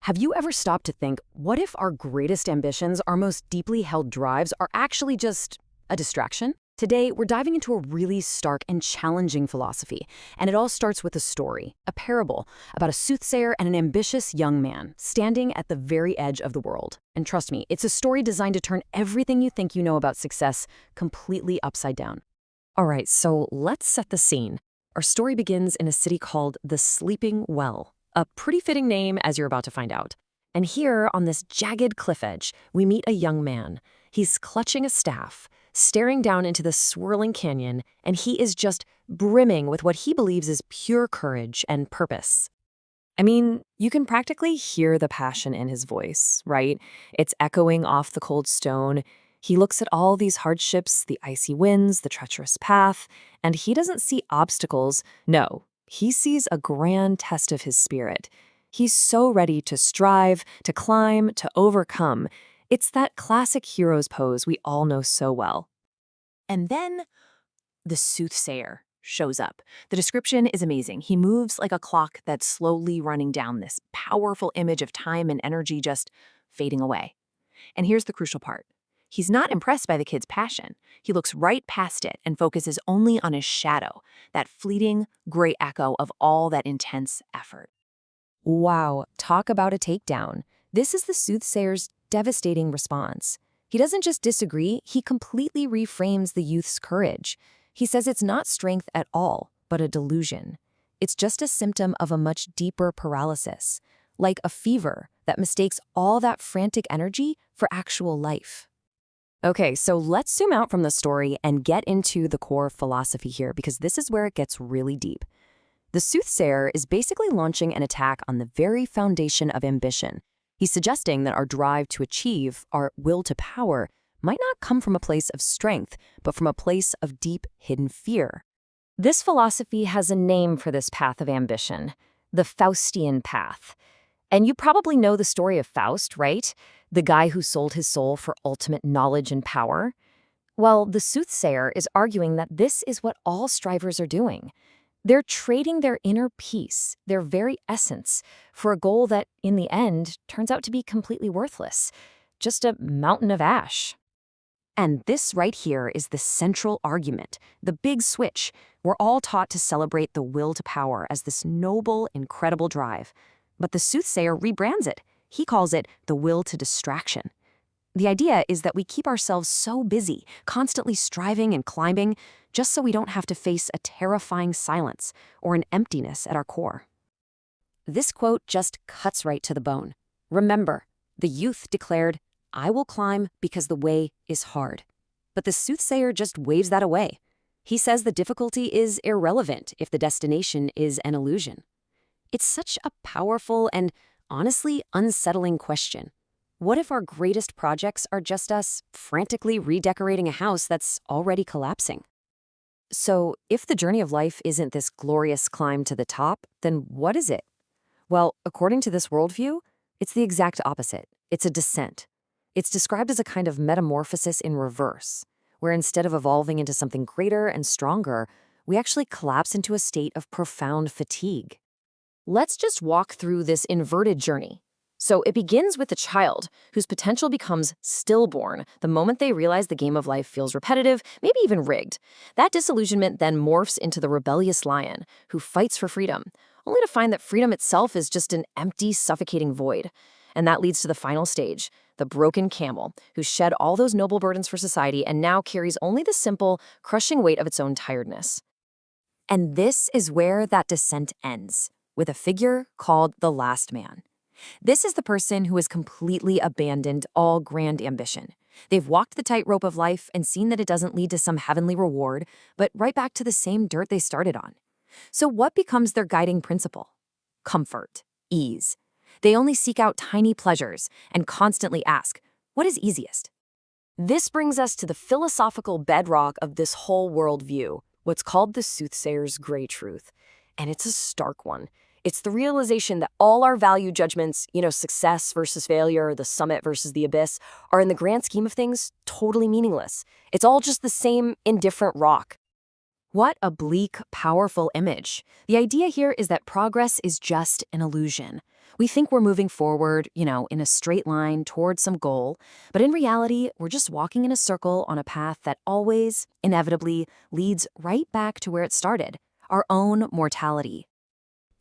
Have you ever stopped to think, what if our greatest ambitions, our most deeply held drives, are actually just a distraction? Today, we're diving into a really stark and challenging philosophy, and it all starts with a story, a parable, about a soothsayer and an ambitious young man standing at the very edge of the world. And trust me, it's a story designed to turn everything you think you know about success completely upside down. All right, so let's set the scene. Our story begins in a city called the Sleeping Well, a pretty fitting name, as you're about to find out. And here, on this jagged cliff edge, we meet a young man. He's clutching a staff, staring down into the swirling canyon, and he is just brimming with what he believes is pure courage and purpose. I mean, you can practically hear the passion in his voice, right? It's echoing off the cold stone. He looks at all these hardships, the icy winds, the treacherous path, and he doesn't see obstacles. No, he sees a grand test of his spirit. He's so ready to strive, to climb, to overcome. It's that classic hero's pose we all know so well. And then the soothsayer shows up. The description is amazing. He moves like a clock that's slowly running down, this powerful image of time and energy just fading away. And here's the crucial part. He's not impressed by the kid's passion. He looks right past it and focuses only on his shadow, that fleeting gray echo of all that intense effort. Wow, talk about a takedown. This is the soothsayer's devastating response. He doesn't just disagree, he completely reframes the youth's courage. He says it's not strength at all, but a delusion. It's just a symptom of a much deeper paralysis, like a fever that mistakes all that frantic energy for actual life. Okay, so let's zoom out from the story and get into the core philosophy here, because this is where it gets really deep. The soothsayer is basically launching an attack on the very foundation of ambition. He's suggesting that our drive to achieve, our will to power, might not come from a place of strength, but from a place of deep hidden fear. This philosophy has a name for this path of ambition, the Faustian path. And you probably know the story of Faust, right? The guy who sold his soul for ultimate knowledge and power. Well, the soothsayer is arguing that this is what all strivers are doing. They're trading their inner peace, their very essence, for a goal that, in the end, turns out to be completely worthless. Just a mountain of ash. And this right here is the central argument, the big switch. We're all taught to celebrate the will to power as this noble, incredible drive. But the soothsayer rebrands it. He calls it the will to distraction. The idea is that we keep ourselves so busy, constantly striving and climbing, just so we don't have to face a terrifying silence or an emptiness at our core. This quote just cuts right to the bone. Remember, the youth declared, "I will climb because the way is hard." But the soothsayer just waves that away. He says the difficulty is irrelevant if the destination is an illusion. It's such a powerful and honestly unsettling question. What if our greatest projects are just us frantically redecorating a house that's already collapsing? So, if the journey of life isn't this glorious climb to the top, then what is it? Well, according to this worldview, it's the exact opposite. It's a descent. It's described as a kind of metamorphosis in reverse, where instead of evolving into something greater and stronger, we actually collapse into a state of profound fatigue. Let's just walk through this inverted journey. So it begins with a child whose potential becomes stillborn the moment they realize the game of life feels repetitive, maybe even rigged. That disillusionment then morphs into the rebellious lion who fights for freedom, only to find that freedom itself is just an empty, suffocating void. And that leads to the final stage, the broken camel, who shed all those noble burdens for society and now carries only the simple, crushing weight of its own tiredness. And this is where that descent ends, with a figure called the last man. This is the person who has completely abandoned all grand ambition. They've walked the tightrope of life and seen that it doesn't lead to some heavenly reward, but right back to the same dirt they started on. So what becomes their guiding principle? Comfort, ease. They only seek out tiny pleasures and constantly ask, what is easiest? This brings us to the philosophical bedrock of this whole worldview, what's called the soothsayer's gray truth. And it's a stark one. It's the realization that all our value judgments, success versus failure, the summit versus the abyss, are in the grand scheme of things totally meaningless. It's all just the same indifferent rock. What a bleak, powerful image. The idea here is that progress is just an illusion. We think we're moving forward, in a straight line towards some goal, but in reality, we're just walking in a circle on a path that always, inevitably, leads right back to where it started, our own mortality.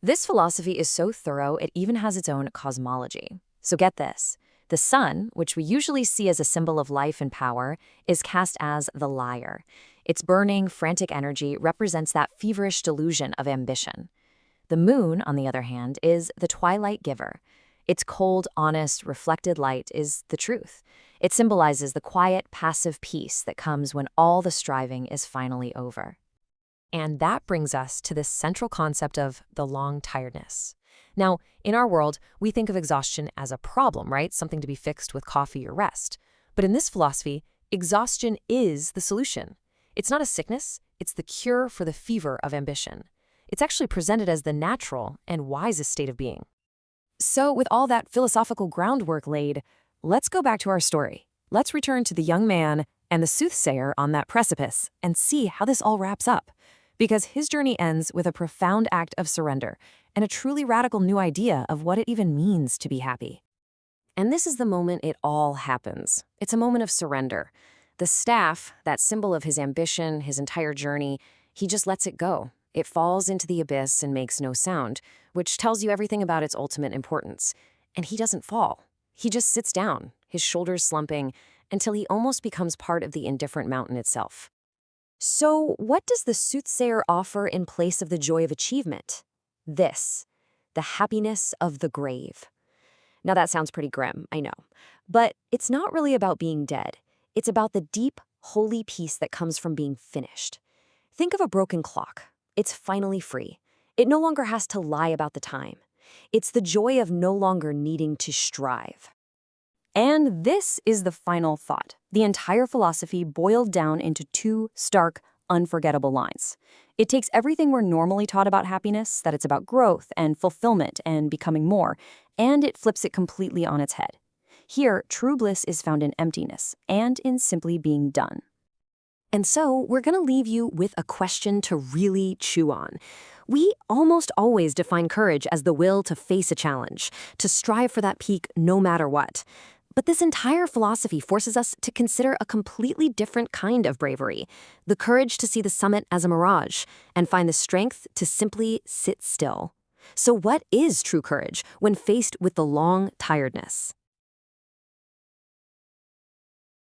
This philosophy is so thorough, it even has its own cosmology. So get this. The sun, which we usually see as a symbol of life and power, is cast as the liar. Its burning, frantic energy represents that feverish delusion of ambition. The moon, on the other hand, is the twilight giver. Its cold, honest, reflected light is the truth. It symbolizes the quiet, passive peace that comes when all the striving is finally over. And that brings us to this central concept of the long tiredness. Now, in our world, we think of exhaustion as a problem, right? Something to be fixed with coffee or rest. But in this philosophy, exhaustion is the solution. It's not a sickness, it's the cure for the fever of ambition. It's actually presented as the natural and wisest state of being. So, with all that philosophical groundwork laid, let's go back to our story. Let's return to the young man and the soothsayer on that precipice and see how this all wraps up. Because his journey ends with a profound act of surrender and a truly radical new idea of what it even means to be happy. And this is the moment it all happens. It's a moment of surrender. The staff, that symbol of his ambition, his entire journey, he just lets it go. It falls into the abyss and makes no sound, which tells you everything about its ultimate importance. And he doesn't fall. He just sits down, his shoulders slumping, until he almost becomes part of the indifferent mountain itself. So, what does the soothsayer offer in place of the joy of achievement? This, the happiness of the grave. Now that sounds pretty grim, I know. But it's not really about being dead. It's about the deep, holy peace that comes from being finished. Think of a broken clock. It's finally free. It no longer has to lie about the time. It's the joy of no longer needing to strive. And this is the final thought. The entire philosophy boiled down into two stark, unforgettable lines. It takes everything we're normally taught about happiness, that it's about growth and fulfillment and becoming more, and it flips it completely on its head. Here, true bliss is found in emptiness and in simply being done. And so, we're going to leave you with a question to really chew on. We almost always define courage as the will to face a challenge, to strive for that peak no matter what. But this entire philosophy forces us to consider a completely different kind of bravery, the courage to see the summit as a mirage and find the strength to simply sit still. So what is true courage when faced with the long tiredness?